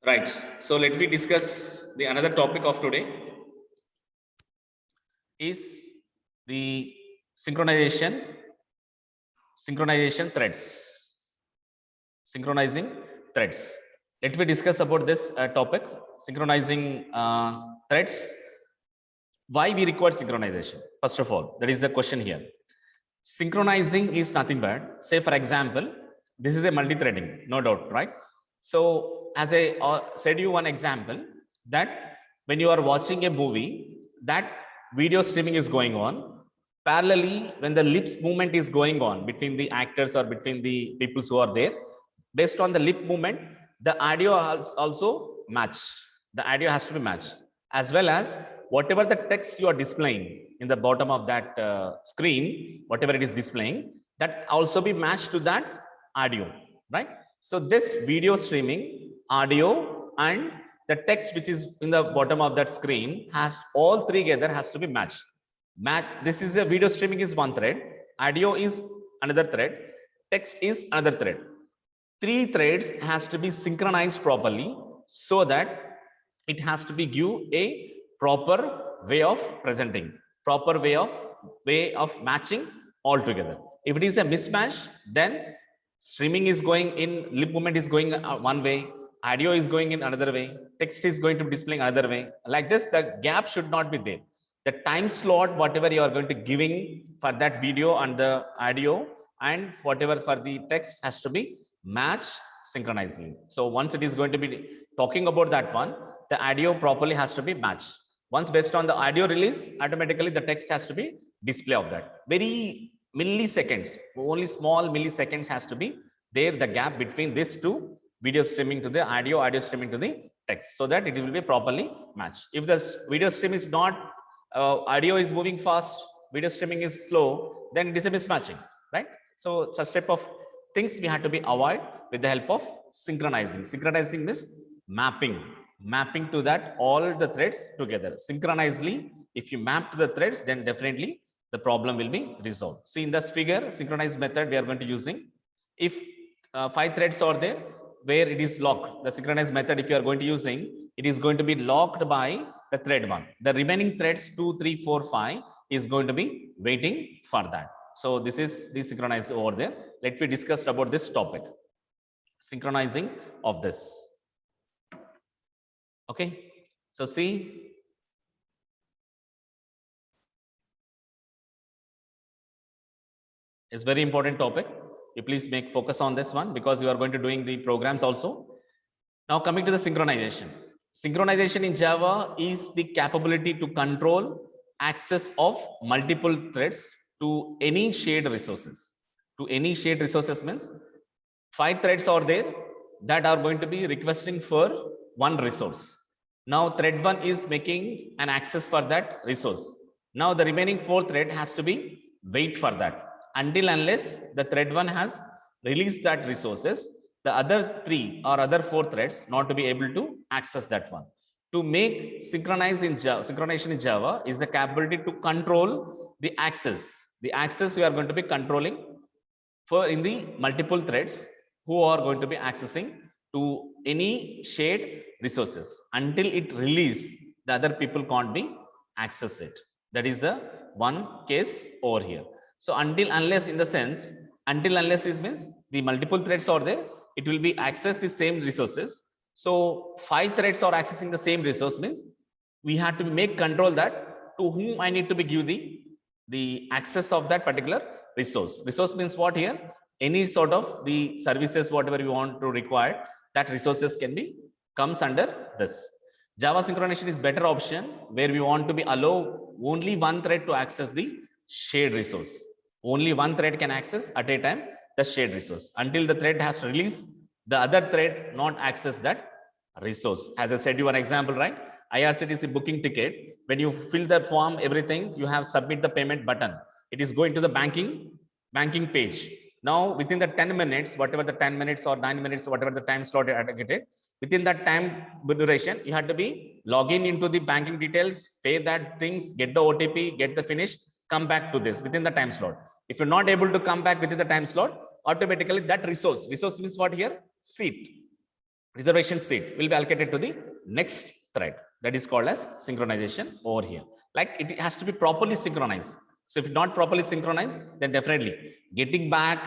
Right. So let me discuss the another topic of today is the synchronization threads, synchronizing threads. Let me discuss about this topic, synchronizing threads. Why we require synchronization? First of all, that is the question here. Synchronizing is nothing but, say for example, this is a multi-threading, no doubt, right? So as I said you one example, that when you are watching a movie, that video streaming is going on. Parallelly, when the lips movement is going on between the actors or between the people who are there, based on the lip movement, the audio also match. The audio has to be matched, as well as whatever the text you are displaying in the bottom of that screen, whatever it is displaying, that also be matched to that audio, right? So this video streaming, audio, and the text which is in the bottom of that screen has all three together has to be matched. This is a video streaming is one thread, audio is another thread, text is another thread. Three threads has to be synchronized properly so that it has to be give a proper way of presenting, proper way of matching all together. If it is a mismatch, then streaming is going in, lip movement is going one way, audio is going in another way, text is going to be displaying another way. Like this, the gap should not be there. The time slot, whatever you are going to giving for that video and the audio and whatever for the text has to be match synchronizing. So once it is going to be talking about that one, the audio properly has to be matched. Once based on the audio release, automatically the text has to be display of that. Very milliseconds, only small milliseconds has to be there, the gap between this two, video streaming to the audio streaming to the text, so that it will be properly matched. If the video stream is not, audio is moving fast, video streaming is slow, then it is a mismatching, right? So such type of things we have to be avoid with the help of synchronizing. Synchronizing means mapping to that all the threads together synchronously. If you map to the threads, then definitely the problem will be resolved. See in this figure, synchronized method we are going to using. If 5 threads are there where it is locked, the synchronized method if you are going to using, it is going to be locked by the thread 1. The remaining threads 2, 3, 4, 5 is going to be waiting for that. So this is the synchronized over there. Let me discuss about this topic, synchronizing of this. Okay, so see, it's very important topic. You please make focus on this one because you are going to doing the programs also. Now coming to the synchronization. Synchronization in Java is the capability to control access of multiple threads to any shared resources. To any shared resources means 5 threads are there that are going to be requesting for one resource. Now thread 1 is making an access for that resource. Now the remaining 4 thread has to be wait for that until unless the thread 1 has released that resources, the other 3 or other 4 threads not to be able to access that one. To make synchronization in Java is the capability to control the access. The access we are going to be controlling for in the multiple threads who are going to be accessing to any shared resources. Until it release, the other people can't be access it. That is the one case over here. So until unless in the sense, until unless is means the multiple threads are there, it will be access the same resources. So 5 threads are accessing the same resource means we have to make control that to whom I need to be give the access of that particular resource. Resource means what here? Any sort of the services, whatever you want to require, that resources can be comes under this. Java synchronization is better option where we want to be allow only one thread to access the shared resource. Only one thread can access at a time the shared resource. Until the thread has released, the other thread not access that resource. As I said you one example, right? IRCTC booking ticket, when you fill the form, everything, you have submit the payment button. It is going to the banking page. Now within the 10 minutes, whatever the 10 minutes or 9 minutes, whatever the time slot allocated, within that time duration, you have to be login into the banking details, pay that things, get the OTP, get the finish, come back to this within the time slot. If you're not able to come back within the time slot, automatically that resource means what here? Seat. reservation seat will be allocated to the next thread. That is called as synchronization over here. Like it has to be properly synchronized. So if not properly synchronized, then definitely getting back,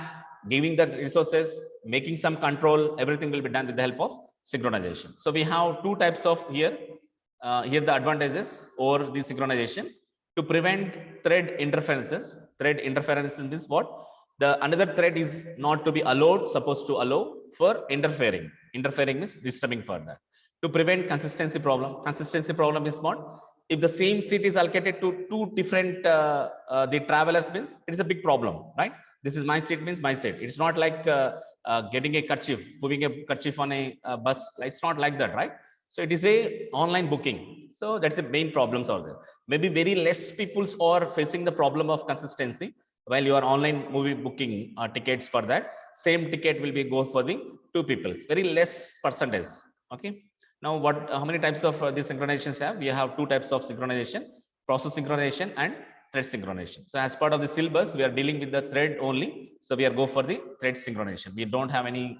giving the resources, making some control, everything will be done with the help of synchronization. So we have two types of here. Here the advantages or the synchronization to prevent thread interferences. Thread interference in this what? The another thread is not to be allowed, supposed to allow for interfering. Interfering means disturbing further. To prevent consistency problem. Consistency problem is what? If the same seat is allocated to two different the travelers means it is a big problem, right? This is my seat means my seat. It's not like getting a kerchief, putting a kerchief on a bus. It's not like that, right? So it is a online booking. So that's the main problems are there. Maybe very less people are facing the problem of consistency while you are online movie booking tickets for that. Same ticket will be go for the two people. Very less percentage. Okay. Now, how many types of these synchronizations have? We have two types of synchronization: process synchronization and thread synchronization. So, as part of the syllabus, we are dealing with the thread only. So, we are go for the thread synchronization. We don't have any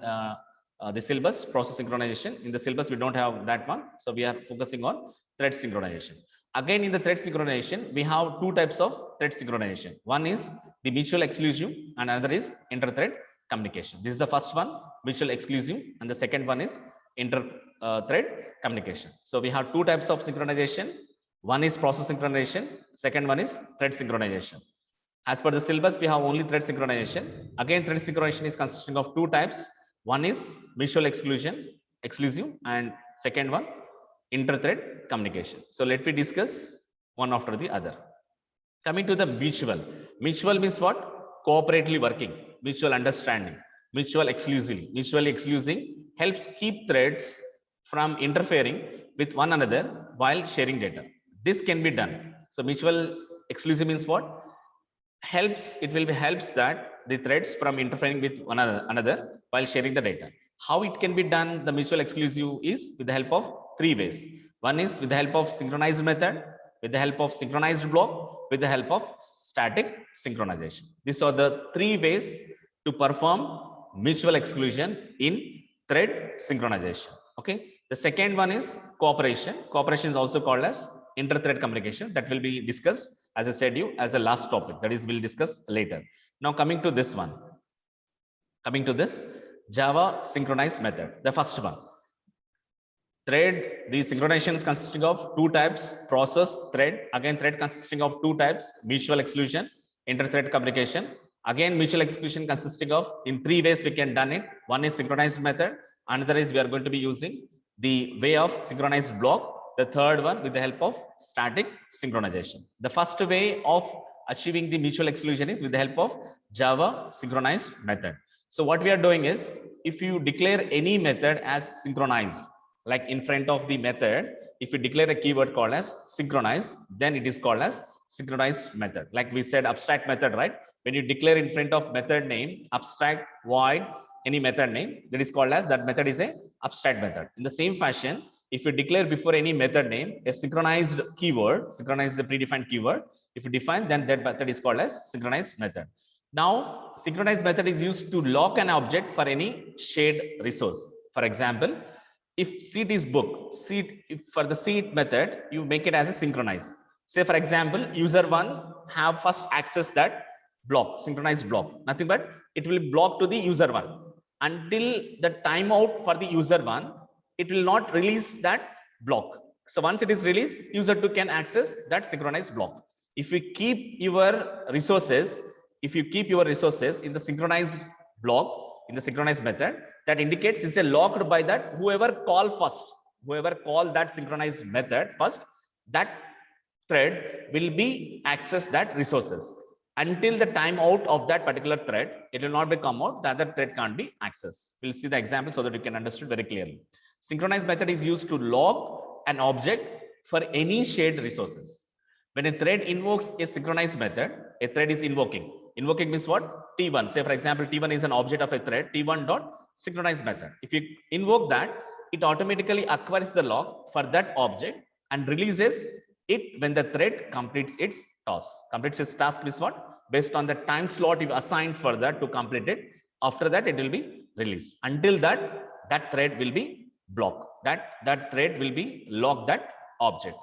the syllabus process synchronization. In the syllabus, we don't have that one. So, we are focusing on thread synchronization. Again, in the thread synchronization, we have two types of thread synchronization. One is the mutual exclusive, and another is inter-thread communication. This is the first one, mutual exclusive, and the second one is inter-thread communication. So we have two types of synchronization. One is process synchronization, second one is thread synchronization. As per the syllabus, we have only thread synchronization. Again, thread synchronization is consisting of two types. One is mutual exclusive, and second one, inter-thread communication. So let me discuss one after the other. Coming to the mutual. Mutual means what? Cooperatively working, mutual understanding, mutually exclusive helps keep threads from interfering with one another while sharing data. This can be done. So mutual exclusive means what? Helps that the threads from interfering with one another while sharing the data. How it can be done? The mutual exclusive is with the help of three ways. One is with the help of synchronized method, with the help of synchronized block, with the help of static synchronization. These are the three ways to perform mutual exclusion in thread synchronization. Okay. The second one is cooperation. Cooperation is also called as inter-thread communication. That will be discussed, as I said you, as a last topic. That is, we'll discuss later. Now coming to this one. Coming to this Java synchronized method. The first one. Thread, the synchronization is consisting of two types: process, thread. Again, thread consisting of two types: mutual exclusion, inter-thread communication. Again, mutual exclusion consisting of in three ways we can done it. One is synchronized method. Another is we are going to be using the way of synchronized block. The third one with the help of static synchronization. The first way of achieving the mutual exclusion is with the help of Java synchronized method. So what we are doing is, if you declare any method as synchronized, like in front of the method, if you declare a keyword called as synchronize, then it is called as synchronized method. Like we said, abstract method, right? When you declare in front of method name, abstract, void, any method name, that is called as, that method is a abstract method. In the same fashion, if you declare before any method name a synchronized keyword, synchronize the predefined keyword, if you define, then that method is called as synchronized method. Now, synchronized method is used to lock an object for any shared resource. For example, if seat is booked, for the seat method, you make it as a synchronized. Say, for example, user one have first access that block, synchronized block, nothing but it will block to the user one. Until the timeout for the user one, it will not release that block. So once it is released, user two can access that synchronized block. If you keep your resources, in the synchronized block, in the synchronized method, that indicates is a locked by that whoever call that synchronized method first, that thread will be access that resources. Until the timeout of that particular thread, it will not be come out, the other thread can't be accessed. We'll see the example so that you can understand very clearly. Synchronized method is used to lock an object for any shared resources. When a thread invokes a synchronized method, a thread is invoking. Invoking means what? T1. Say, for example, T1 is an object of a thread, T1 dot synchronized method. If you invoke that, it automatically acquires the lock for that object and releases it when the thread completes its task. Completes its task means what? Based on the time slot you assigned for that to complete it. After that, it will be released. Until that thread will be block. That thread will be lock that object.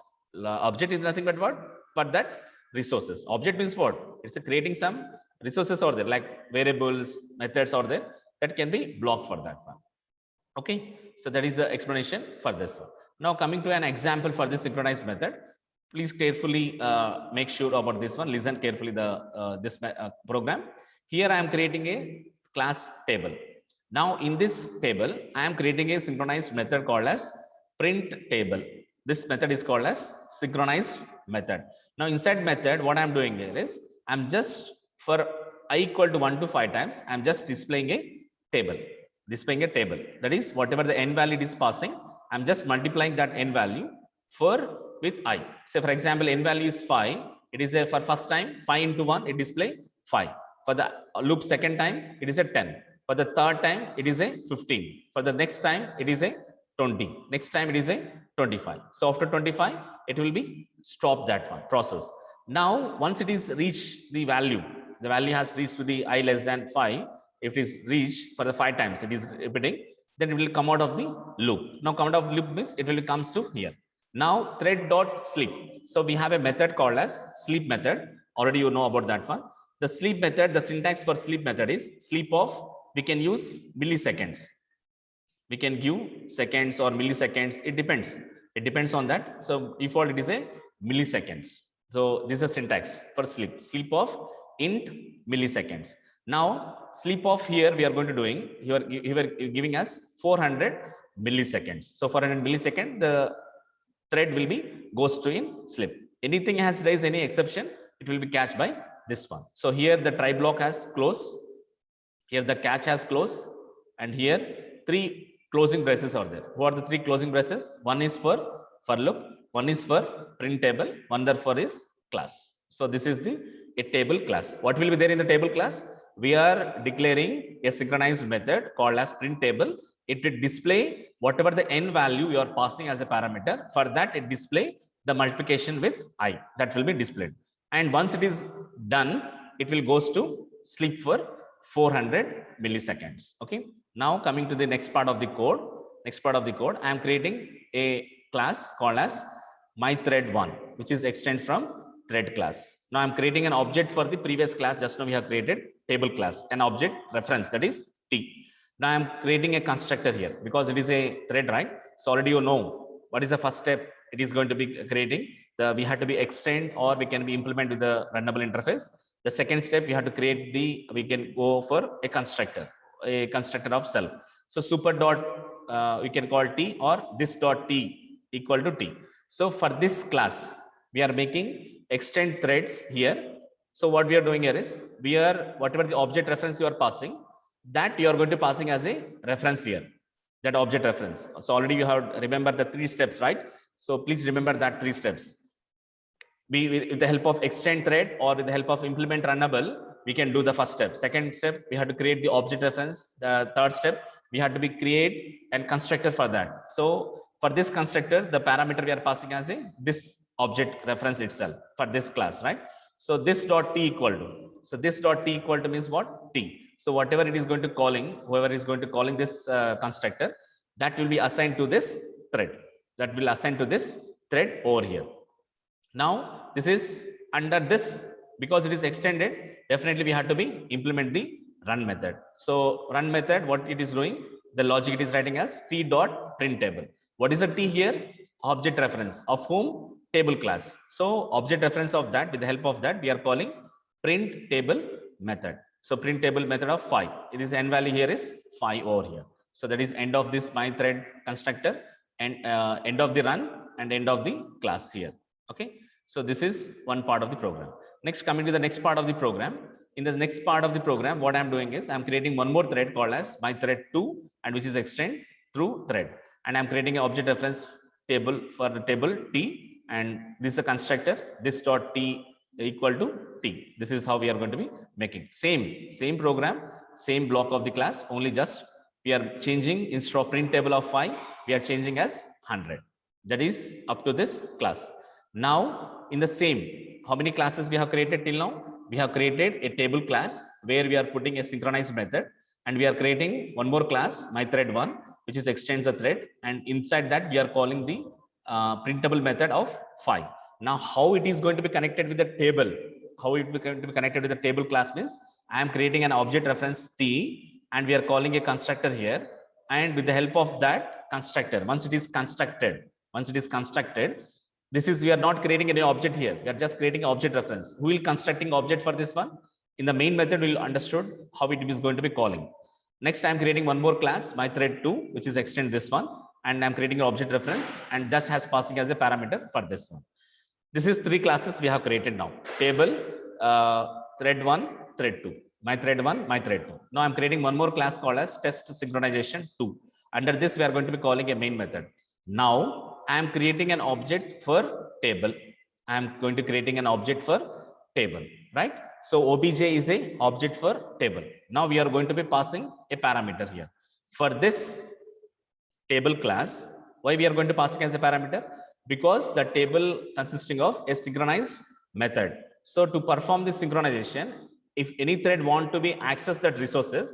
Object is nothing but what? But that resources. Object means what? It's creating some resources are there, like variables, methods are there that can be blocked for that one. Okay, so that is the explanation for this one. Now coming to an example for this synchronized method, please carefully make sure about this one. Listen carefully this program. Here I am creating a class table. Now in this table, I am creating a synchronized method called as print table. This method is called as synchronized method. Now inside method, what I am doing here is I'm just for I equal to 1 to 5 times, I'm just displaying a table. Displaying a table. That is whatever the n value is passing, I'm just multiplying that n value for with I. Say for example, n value is 5. It is a for first time 5 into 1, it display 5. For the loop second time, it is a 10. For the third time, it is a 15. For the next time, it is a 20. Next time, it is a 25. So after 25, it will be stop that one process. Now, once it is reached the value has reached to the I less than 5. If it is reached for the 5 times, it is repeating, then it will come out of the loop. Now, come out of loop means it will comes to here. Now, thread dot sleep. So we have a method called as sleep method. Already you know about that one. The sleep method, the syntax for sleep method is sleep of, we can use milliseconds. We can give seconds or milliseconds. It depends. It depends on that. So default it is a milliseconds. So this is a syntax for sleep. Sleep of int milliseconds. Now sleep of here we are going to doing. You are giving us 400 milliseconds. So 400 milliseconds the thread will be goes to in sleep. Anything has raised any exception, it will be catched by this one. So here the try block has closed. Here the catch has closed, and here 3 closing braces are there. What are the 3 closing braces? One is for loop, one is for print table, one therefore is class. So this is a table class. What will be there in the table class? We are declaring a synchronized method called as print table. It will display whatever the n value you are passing as a parameter. For that, it display the multiplication with I that will be displayed. And once it is done, it will goes to sleep for 400 milliseconds. Okay. Now coming to the next part of the code. I am creating a class called as myThread1, which is extend from thread class. Now I'm creating an object for the previous class. Just now we have created table class, an object reference that is T. Now I'm creating a constructor here because it is a thread, right? So already you know what is the first step. It is going to be creating we have to be extend or we can be implement with the runnable interface. The second step, we have to create we can go for a constructor of self. So super dot, we can call T or this dot T equal to T. So for this class, we are making extend threads here. So what we are doing here is whatever the object reference you are passing, that you are going to passing as a reference here, that object reference. So already you have remember the 3 steps, right? So please remember that 3 steps. With the help of extend thread or with the help of implement runnable, we can do the first step. Second step, we have to create the object reference. The third step, we have to be create and constructor for that. So for this constructor, the parameter we are passing as this object reference itself for this class, right? So this dot T equal to. So this dot T equal to means what? T. So whatever it is going to calling, whoever is going to calling this constructor, that will be assigned to this thread. That will assign to this thread over here. Now this is under this, because it is extended, definitely we have to be implement the run method. So run method, what it is doing, the logic it is writing as T dot print table. What is the T here? Object reference of whom? Table class. So object reference of that, with the help of that, we are calling print table method. So print table method of 5. It is n value here is 5 over here. So that is end of this my thread constructor and end of the run and end of the class here. Okay. So this is one part of the program. Next, coming to the next part of the program. In the next part of the program, what I'm doing is I'm creating one more thread called as myThread2, and which is extend through thread. And I'm creating an object reference table for the table T, and this is a constructor, this dot T equal to T. This is how we are going to be making same program, same block of the class, only just we are changing instead of print table of 5, we are changing as 100. That is up to this class. Now in the same, how many classes we have created till now? We have created a table class where we are putting a synchronized method, and we are creating one more class, myThread1, which is extends the thread, and inside that we are calling the printable method of 5. Now how it is going to be connected with the table, how it is going to be connected with the table class means I am creating an object reference T and we are calling a constructor here, and with the help of that constructor, once it is constructed, this is, we are not creating any object here, we are just creating object reference. Who will constructing object for this one? In the main method we will understood how it is going to be calling. Next I am creating one more class, my thread 2, which is extend this one, and I'm creating an object reference and just has passing as a parameter for this one. This is 3 classes we have created now: table, thread 1, thread 2, my thread 1, my thread 2. Now I'm creating one more class called as test synchronization 2. Under this we are going to be calling a main method. Now I am creating an object for table. I am going to creating an object for table, right? So obj is a object for table. Now we are going to be passing a parameter here. For this table class, why we are going to pass it as a parameter? Because the table consisting of a synchronized method. So to perform this synchronization, if any thread want to be access that resources,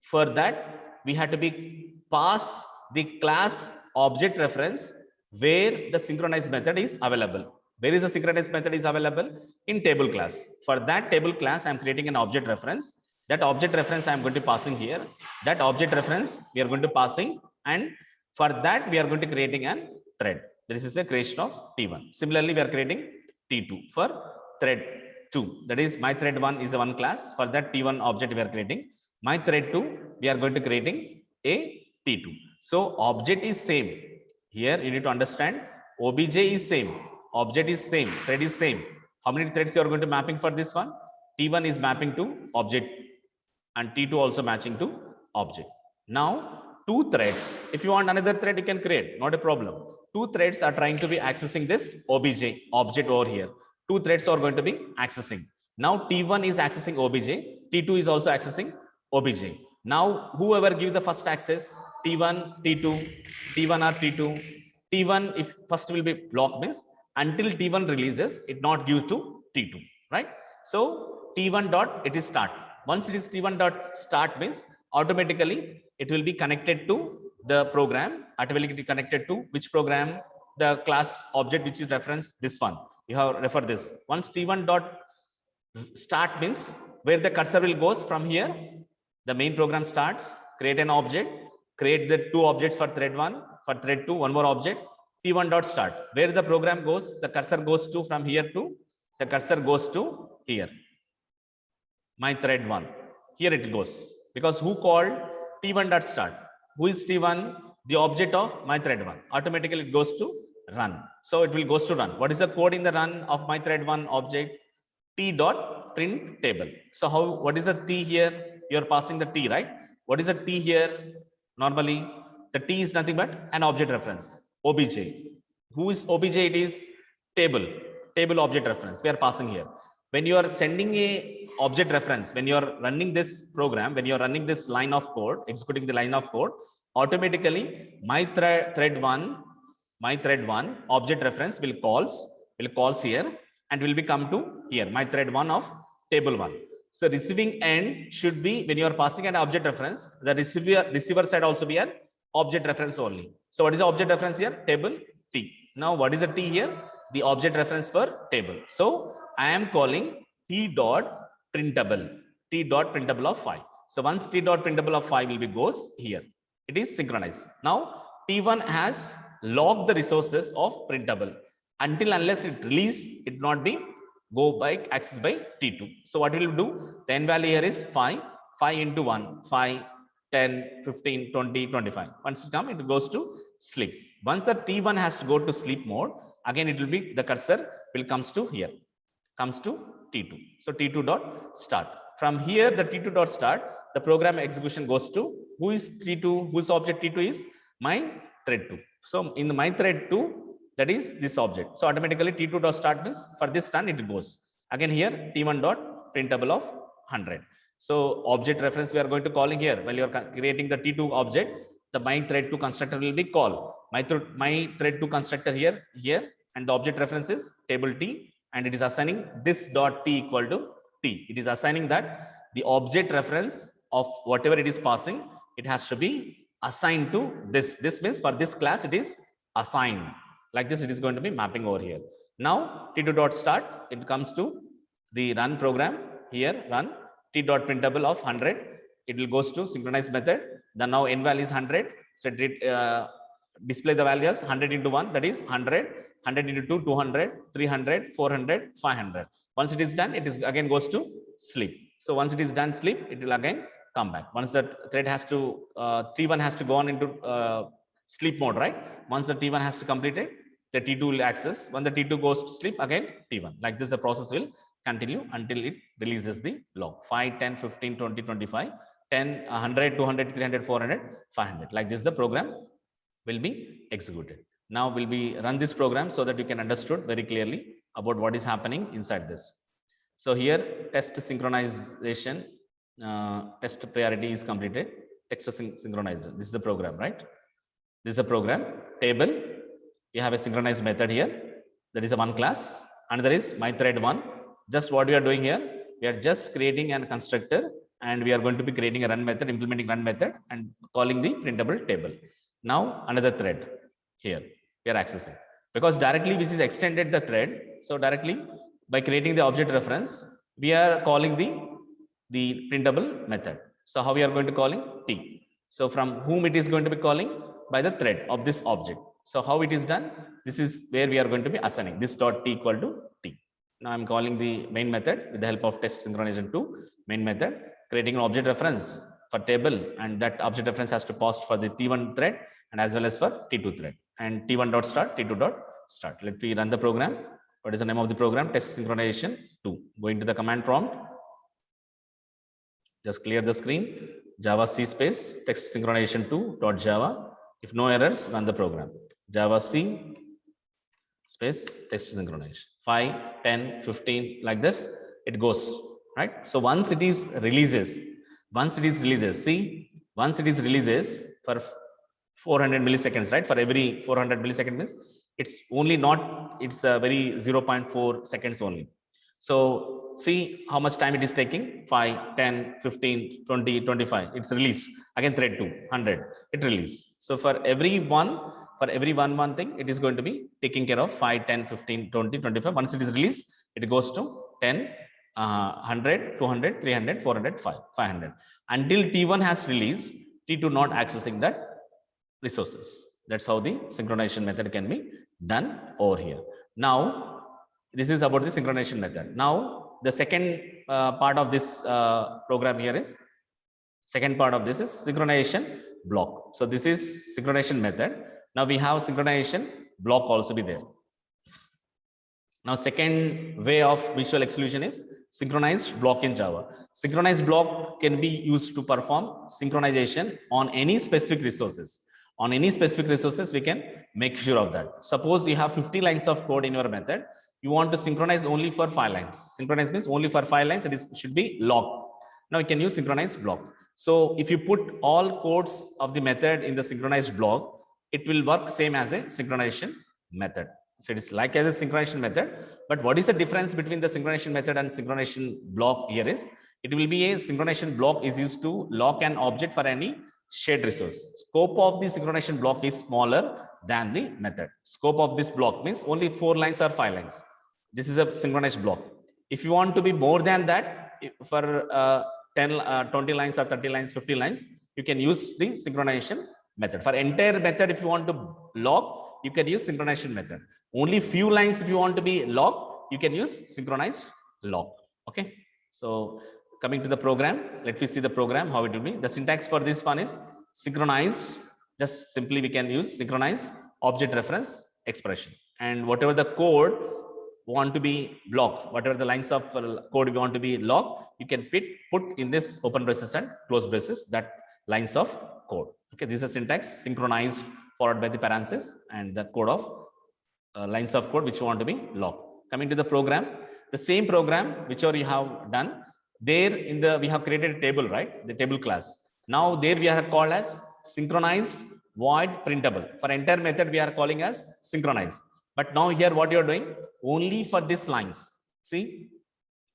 for that we have to be pass the class object reference where the synchronized method is available. Where is the synchronized method is available? In table class. For that table class, I am creating an object reference. That object reference I am going to passing here. That object reference we are going to passing, and for that we are going to creating a thread. This is a creation of T1. Similarly, we are creating T2 for thread 2. That is my thread 1 is a one class. For that T1 object we are creating. My thread 2 we are going to creating a T2. So object is same. Here you need to understand obj is same, object is same, thread is same. How many threads you are going to mapping for this one? T1 is mapping to object and T2 also matching to object. Now 2 threads, if you want another thread you can create, not a problem. 2 threads are trying to be accessing this obj object over here. 2 threads are going to be accessing. Now T1 is accessing obj, T2 is also accessing obj. Now whoever give the first access, T1, T2, T1 or T2, T1 if first will be blocked means until T1 releases it not give to T2, right? So T1 dot it is start. Once it is T1 dot start means automatically it will be connected to the program, automatically connected to which program? The class object which is reference this one. You have refer this. Once T1 dot start means where the cursor will goes from here, the main program starts, create an object, create the 2 objects for thread 1, for thread 2, one more object, T1 dot start. Where the program goes, the cursor goes to from here to, the cursor goes to here. My thread 1. Here it goes. Because who called T1 dot start? Who is T1? The object of my thread 1. Automatically it goes to run. So it will goes to run. What is the code in the run of my thread 1 object? T dot print table. So how, what is the T here? You are passing the T, right? What is the T here? Normally the T is nothing but an object reference, obj. Who is obj? It is table object reference we are passing here. When you are sending a object reference, when you are running this program, when you are running this line of code, executing the line of code, automatically my thread 1 object reference will calls here and will be come to here, my thread 1 of table 1. So receiving end should be, when you are passing an object reference, the receiver side also be an object reference only. So what is the object reference here? Table T. Now what is the T here? The object reference for table. So I am calling T dot printable of 5. So once T dot printable of 5 will be goes here, it is synchronized. Now T1 has logged the resources of printable. Until unless it release, it not be go by access by T2. So what we will do, the end value here is 5 into 1, 5, 10, 15, 20, 25. Once it come, it goes to sleep. Once the T1 has to go to sleep mode, again it will be, the cursor will comes to here, comes to T2. So T2 dot start. From here, the T2 dot start, the program execution goes to, who is T2, whose object T2 is? My thread 2. So in the my thread 2, that is this object. So automatically T2 dot start means for this turn it goes. Again here T1 dot printable of 100. So object reference we are going to calling here. While you are creating the T2 object, the my thread 2 constructor will be called. My thread 2 constructor here, and the object reference is table T, and it is assigning this dot T equal to T. It is assigning that the object reference of whatever it is passing, it has to be assigned to this. This means for this class, it is assigned. Like this, it is going to be mapping over here. Now, T2 dot start, it comes to the run program here, run T dot printable of 100. It will goes to synchronize method. Then now n value is 100. So display the values 100 into 1, that is 100, 100 into 2, 200, 300, 400, 500. Once it is done, it is again goes to sleep. So once it is done sleep, it will again come back. Once the thread has to, T1 has to go on into sleep mode, right? Once the T1 has to complete it, the T2 will access. When the T2 goes to sleep, again T1. Like this, the process will continue until it releases the log. 5, 10, 15, 20, 25, 10, 100, 200, 300, 400, 500. Like this, the program will be executed. Now will be run this program so that you can understood very clearly about what is happening inside this. So here test synchronization, test priority is completed. Text synchronizer. This is the program, right? This is a program table. You have a synchronized method here. That is a one class. And there is my thread one. Just what we are doing here, we are just creating an constructor, and we are going to be creating a run method, implementing run method, and calling the printable table. Now another thread here we are accessing, because directly which is extended the thread. So directly by creating the object reference, we are calling the printable method. So how we are going to calling T. So from whom it is going to be calling? By the thread of this object. So how it is done? This is where we are going to be assigning this dot T equal to T. Now I'm calling the main method with the help of test synchronization to main method, creating an object reference for table, and that object reference has to pass for the T1 thread and as well as for T2 thread, and T1 dot start, T2 dot start. Let me run the program. What is the name of the program? Test synchronization 2. Going to the command prompt. Just clear the screen. Java C space text synchronization 2 dot Java. If no errors, run the program. Java C space text synchronization. 5, 10, 15, like this, it goes, right? So once it is releases, see, once it is releases for 400 milliseconds, right? For every 400 milliseconds means it's only not, it's a very 0.4 seconds only. So see how much time it is taking. 5, 10, 15, 20, 25. It's released. Again, thread 2, 100. It released. So for every one thing, it is going to be taking care of 5, 10, 15, 20, 25. Once it is released, it goes to 10, 100, 200, 300, 400, 500. Until T1 has released, T2 not accessing that resources. That's how the synchronization method can be done over here. Now, this is about the synchronization method. Now, the second part of this program here is, second part of this is synchronization block. So this is synchronization method. Now we have synchronization block also be there. Now second way of visual exclusion is synchronized block in Java. Synchronized block can be used to perform synchronization on any specific resources. On any specific resources, we can make sure of that. Suppose you have 50 lines of code in your method. You want to synchronize only for 5 lines. Synchronize means only for 5 lines. It should be log. Now you can use synchronized block. So if you put all codes of the method in the synchronized block, it will work same as a synchronization method. So it is like as a synchronization method. But what is the difference between the synchronization method and synchronization block here is, it will be a synchronization block is used to lock an object for any shared resource. Scope of the synchronization block is smaller than the method. Scope of this block means only 4 lines or 5 lines. This is a synchronized block. If you want to be more than that, for 20 lines or 30 lines, 50 lines, you can use the synchronization method. For entire method, if you want to log, you can use synchronization method. Only few lines if you want to be log, you can use synchronized log. Okay. So coming to the program, let me see the program, how it will be. The syntax for this one is synchronized. Just simply we can use synchronized object reference expression. And whatever the code want to be blocked, whatever the lines of code we want to be logged, you can put in this open braces and close braces that lines of code. Okay, this is a syntax, synchronized followed by the parenthesis and the code of lines of code which you want to be logged. Coming to the program, the same program whichever you have done, there in the we have created a table, right? The table class. Now there we are called as synchronized void printable. For entire method we are calling as synchronized. But now here what you are doing, only for these lines. See,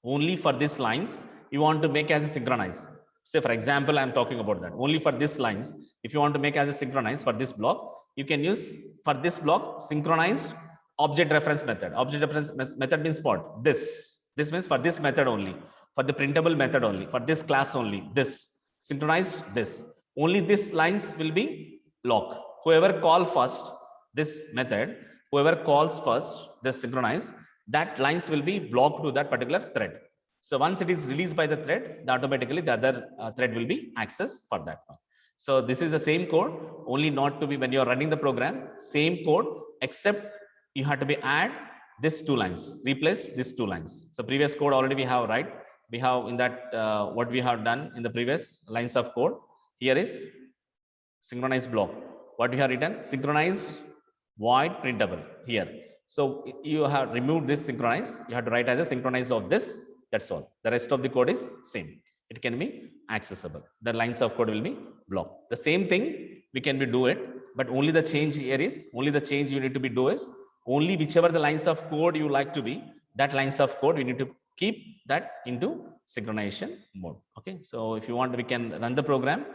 only for these lines you want to make as a synchronize. Say for example, I'm talking about that only for this lines. If you want to make as a synchronize for this block, you can use for this block synchronized object reference method. Object reference method means what? This means for this method only, for the printable method only, for this class only, this synchronized this. Only this lines will be lock. Whoever call first this method, whoever calls first this synchronize, that lines will be blocked to that particular thread. So once it is released by the thread, automatically the other thread will be accessed for that one. So this is the same code, only not to be when you are running the program, same code, except you have to be add this two lines, replace these two lines. So previous code already we have, right? We have in that what we have done in the previous lines of code. Here is synchronized block. What we have written? Synchronized void printable here. So you have removed this synchronize. You have to write as a synchronize of this. That's all. The rest of the code is same. It can be accessible. The lines of code will be blocked. The same thing we can be do it, but only the change here is only the change you need to be do is only whichever the lines of code you like to be, that lines of code we need to keep that into synchronization mode. Okay. So if you want, we can run the program,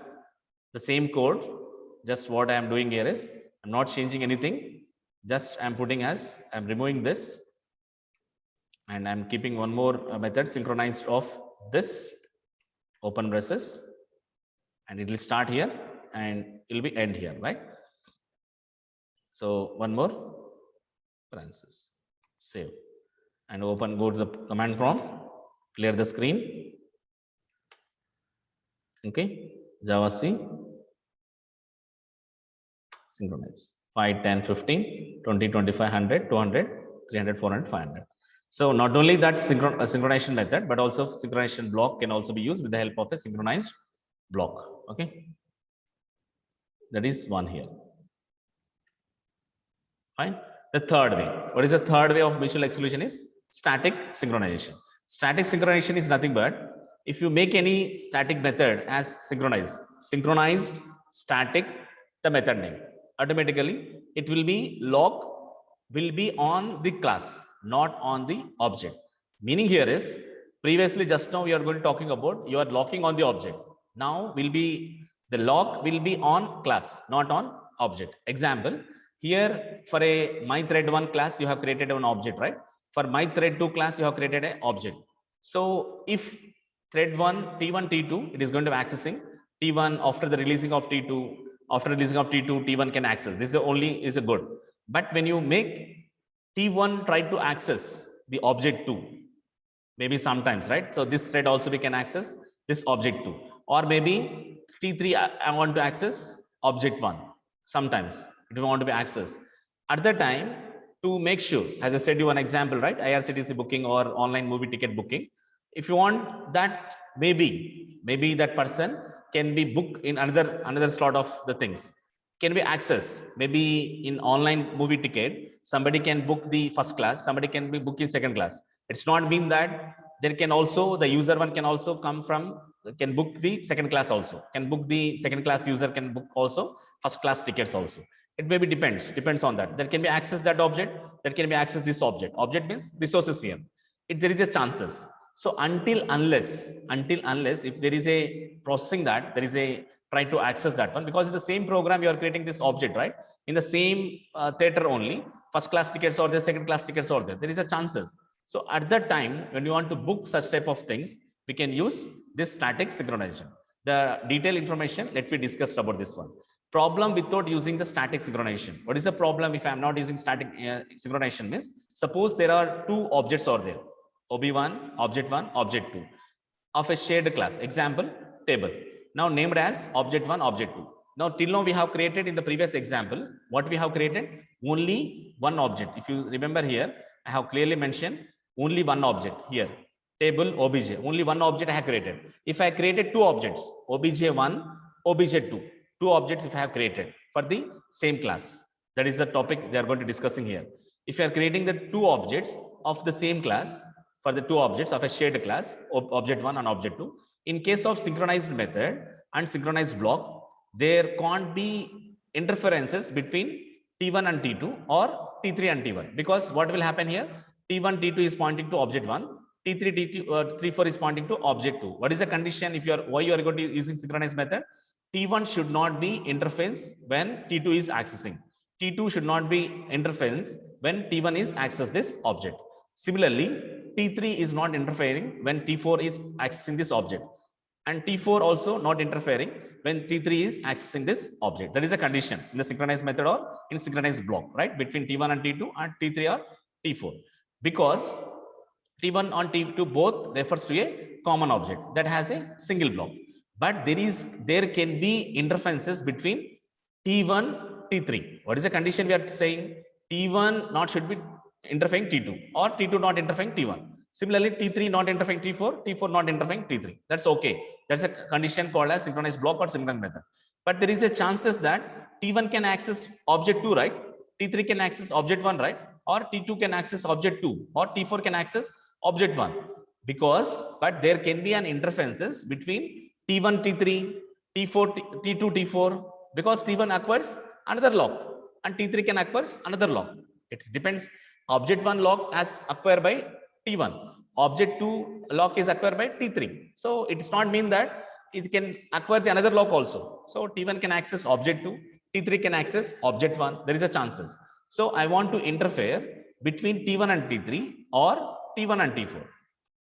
the same code. Just what I am doing here is I'm not changing anything. Just I'm putting as I'm removing this. And I'm keeping one more method synchronized of this open braces, and it will start here and it will be end here, right? So one more parenthesis, save, and open, go to the command prompt, clear the screen. Okay, Java C, synchronize 5, 10, 15, 20, 25, 100, 200, 300, 400, 500. So not only that synchronization method, but also synchronization block can also be used with the help of a synchronized block. Okay, that is one here. Fine. The third way. What is the third way of mutual exclusion? Is static synchronization. Static synchronization is nothing but if you make any static method as synchronized static, the method name, automatically it will be lock will be on the class, not on the object. Meaning here is previously just now we are going to talking about you are locking on the object. Now will be the lock will be on class, not on object. Example, here for a my thread 1 class you have created an object, right? For my thread 2 class you have created an object. So if thread 1 T1 T2 it is going to be accessing T1 after the releasing of T2, after releasing of T2 T1 can access. This is the only is a good. But when you make T1 try to access the object 2, maybe sometimes, right? So this thread also we can access this object 2, or maybe T3 I want to access object 1. Sometimes it will want to be accessed. At the time, to make sure, as I said you one example, right? IRCTC booking or online movie ticket booking. If you want that, maybe that person can be booked in another slot of the things. Can be accessed. Maybe in online movie ticket, somebody can book the first class, somebody can be booked in second class. It's not mean that there can also the user one can also come from can book the second class also, can book the second class user can book also first class tickets also. It maybe depends on that. There can be access that object, there can be access this object. Object means resources here. If there is a chances. So until unless if there is a processing that there is a try to access that one, because in the same program you are creating this object, right? In the same theater only, first class tickets or the second class tickets or there is a chances. So at that time when you want to book such type of things, we can use this static synchronization. The detailed information let me discuss about this one. Problem without using the static synchronization. What is the problem if I am not using static synchronization? Means suppose there are two objects are there, OB1, object 1, object 2 of a shared class. Example, table. Now named as object 1, object 2. Now till now we have created in the previous example, what we have created? Only one object. If you remember here, I have clearly mentioned only one object here. Table obj, only one object I have created. If I created two objects, obj1, obj2, two objects if I have created for the same class. That is the topic we are going to discussing here. If you are creating the two objects of the same class for the two objects of a shared class, object 1 and object 2, in case of synchronized method and synchronized block, there can't be interferences between T1 and T2 or T3 and T1, because what will happen here? T1, T2 is pointing to object 1, T3, T4 is pointing to object 2. What is the condition? If you are, why you are going to using synchronized method? T1 should not be interference when T2 is accessing. T2 should not be interference when T1 is access this object. Similarly, T3 is not interfering when T4 is accessing this object, and T4 also not interfering when T3 is accessing this object. That is a condition in the synchronized method or in synchronized block, right? Between T1 and T2 and T3 or T4. Because T1 and T2 both refers to a common object that has a single block. But there can be interferences between T1, T3. What is the condition we are saying? T1 not should be interfering T2, or T2 not interfering T1. Similarly, T3 not interfering T4, T4 not interfering T3. That's okay. That's a condition called as synchronized block or synchronized method. But there is a chances that T1 can access object 2, right? T3 can access object 1, right? Or T2 can access object 2, or T4 can access object 1. But there can be an interferences between T1, T3, T4, T2, T4, because T1 acquires another lock and T3 can acquire another lock. It depends. Object 1 lock as acquired by T1. Object 2 lock is acquired by T3. So it does not mean that it can acquire the another lock also. So T1 can access object 2, T3 can access object 1. There is a chances. So I want to interfere between T1 and T3 or T1 and T4.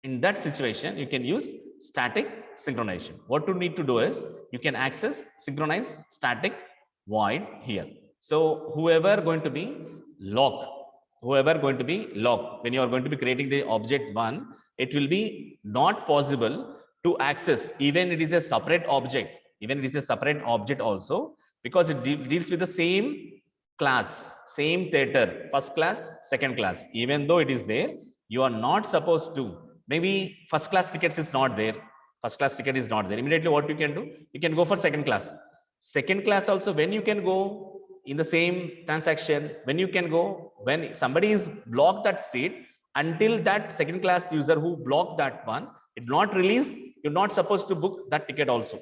In that situation, you can use static synchronization. What you need to do is you can access synchronize static void here. So whoever going to be lock, when you are going to be creating the object 1, it will be not possible to access even it is a separate object, also, because it deals with the same class, same theater, first class, second class. Even though it is there, you are not supposed to, maybe first class tickets is not there, immediately what you can do, you can go for second class also. When you can go in the same transaction, when somebody is blocked that seat, until that second class user who blocked that one, it not release, you're not supposed to book that ticket also.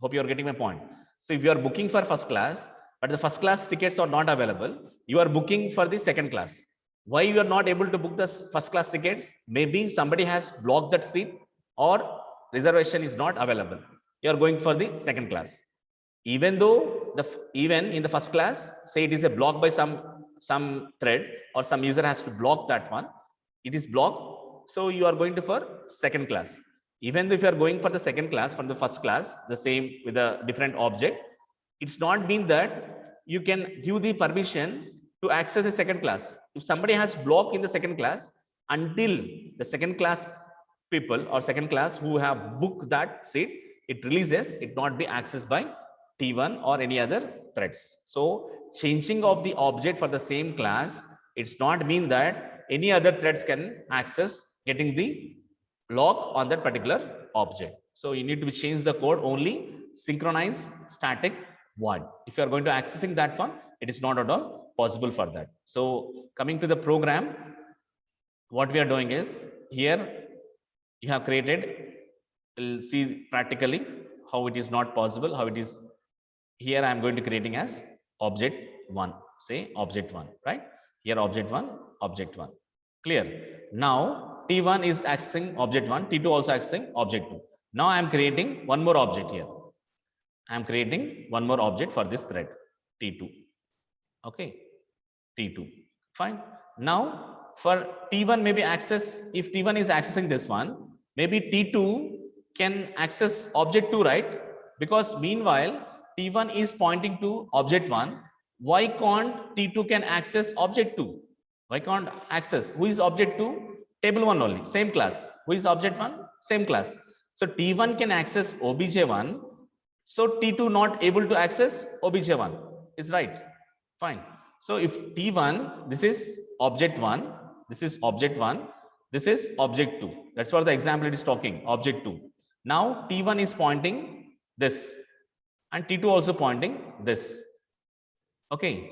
Hope you are getting my point. So if you are booking for first class, but the first class tickets are not available, you are booking for the second class. Why you are not able to book the first class tickets? Maybe somebody has blocked that seat or reservation is not available. You are going for the second class. Even though even in the first class, say it is a block by some thread or some user has to block that one, it is blocked. So you are going to for second class. Even if you are going for the second class from the first class, the same with a different object, it's not mean that you can give the permission to access the second class. If somebody has blocked in the second class, until the second class people or second class who have booked that seat, it releases, it not be accessed by T1 or any other threads. So changing of the object for the same class, it's not mean that any other threads can access getting the lock on that particular object. So you need to change the code only synchronize static void. If you are going to accessing that one, it is not at all possible for that. So coming to the program, what we are doing is here you have created, we'll see practically how it is not possible, how it is. Here I am going to creating as object 1, say object 1, right? Here object 1, clear. Now T1 is accessing object 1, T2 also accessing object 2. Now I am creating one more object here. I am creating one more object for this thread, T2. Okay, T2, fine. Now for T1 maybe access, if T1 is accessing this one, maybe T2 can access object 2, right? Because meanwhile, T1 is pointing to object 1. Why can't T2 can access object 2? Why can't access? Who is object 2? Table 1 only, same class. Who is object 1? Same class. So T1 can access obj1. So T2 not able to access obj1. Is right. Fine. So if T1, this is object 1, this is object 1, this is object 2. That's what the example it is talking, object 2. Now T1 is pointing this and T2 also pointing this. Okay,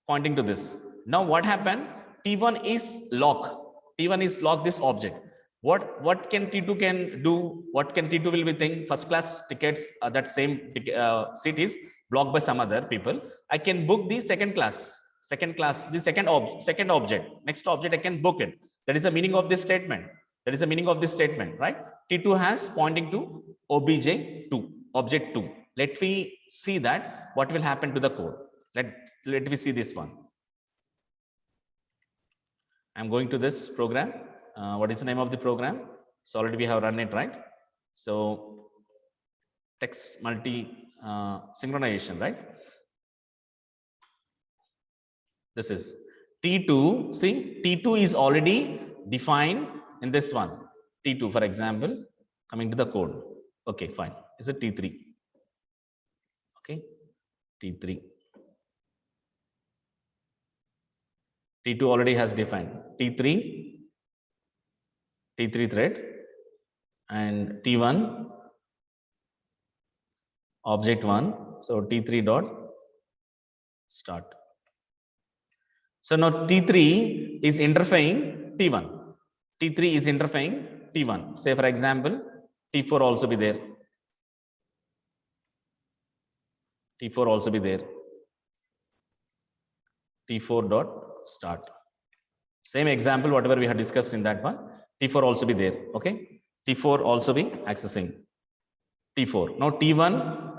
pointing to this. Now what happened? T1 is lock. T1 is lock this object. What can T2 can do? What can T2 will be think? First class tickets, that same seat is blocked by some other people. I can book the second class, the second object. Next object I can book it. That is the meaning of this statement. That is the meaning of this statement, right? T2 has pointing to obj2, object 2. Let me see that what will happen to the code. Let me see this one. I'm going to this program. What is the name of the program? So already we have run it, right? So text multi synchronization, right? This is T2. See, T2 is already defined in this one. T2, for example, coming to the code. Okay, fine. Is it T3? Okay, T3. T2 already has defined T3 thread and T1 object 1. So T3 dot start. So now T3 is interfacing T1. T3 is interfacing T1. Say for example, T4 also be there. T4 also be there. T4 dot start. Same example, whatever we had discussed in that one. T4 also be there. Okay. T4 also be accessing T4. Now T1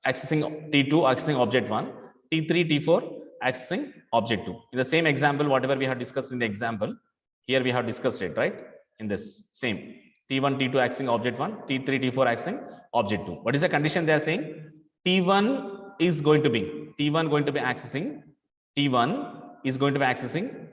accessing T2, accessing object 1. T3, T4 accessing object 2. In the same example, whatever we had discussed in the example, here we have discussed it, right? In this same T1, T2 accessing object 1, T3, T4 accessing object 2. What is the condition they are saying? T1 is going to be accessing, T1 is going to be accessing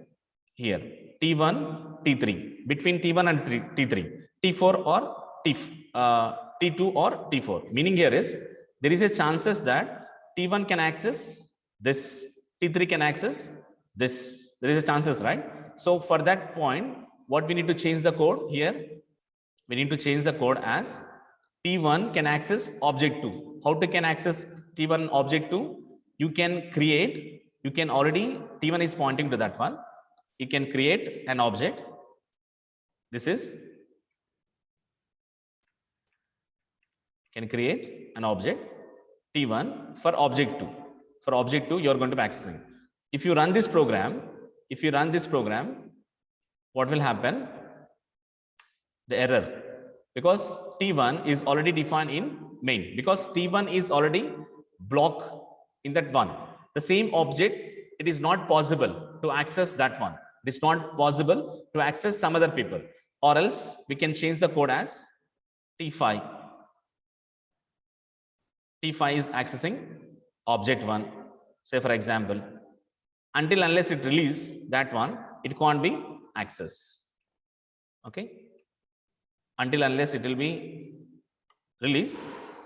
here, T1, T3, between T1 and T3, T4 or T2 or T4. Meaning here is, there is a chances that T1 can access this, T3 can access this. There is a chances, right? So for that point, what we need to change the code here? We need to change the code as T1 can access object 2. How to can access T1 object 2? You can create, you can already, T1 is pointing to that one. You can create an object. This is, can create an object T1 for object 2. For object 2, you are going to be accessing. If you run this program, what will happen? The error, because T1 is already defined in main, because T1 is already blocked in that one. The same object, it is not possible to access that one. It is not possible to access some other people, or else we can change the code as T5. T5 is accessing object 1. Say for example, until unless it release that one, it can't be accessed. Okay. Until unless it will be released,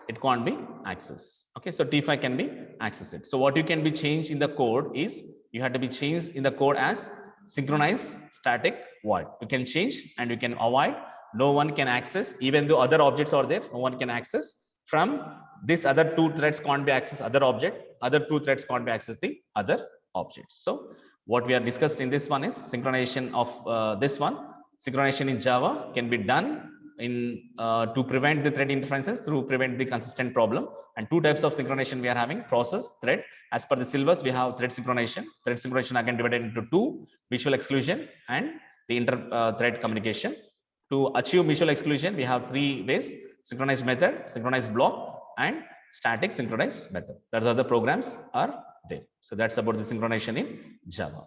it can't be accessed. Okay, so T5 can be accessed. So what you can be changed in the code is, you have to be changed in the code as synchronize static void. You can change and you can avoid, no one can access, even though other objects are there, no one can access from this other two threads can't be accessed other object, other two threads can't be accessed the other objects. So what we are discussed in this one is synchronization of this one. Synchronization in Java can be done in to prevent the thread interferences, through prevent the consistent problem. And two types of synchronization we are having: process, thread. As per the syllabus, we have thread synchronization. Thread synchronization again divided into two: mutual exclusion and the inter thread communication. To achieve mutual exclusion, we have three ways: synchronized method, synchronized block, and static synchronized method. Those are the programs are there. So that's about the synchronization in Java.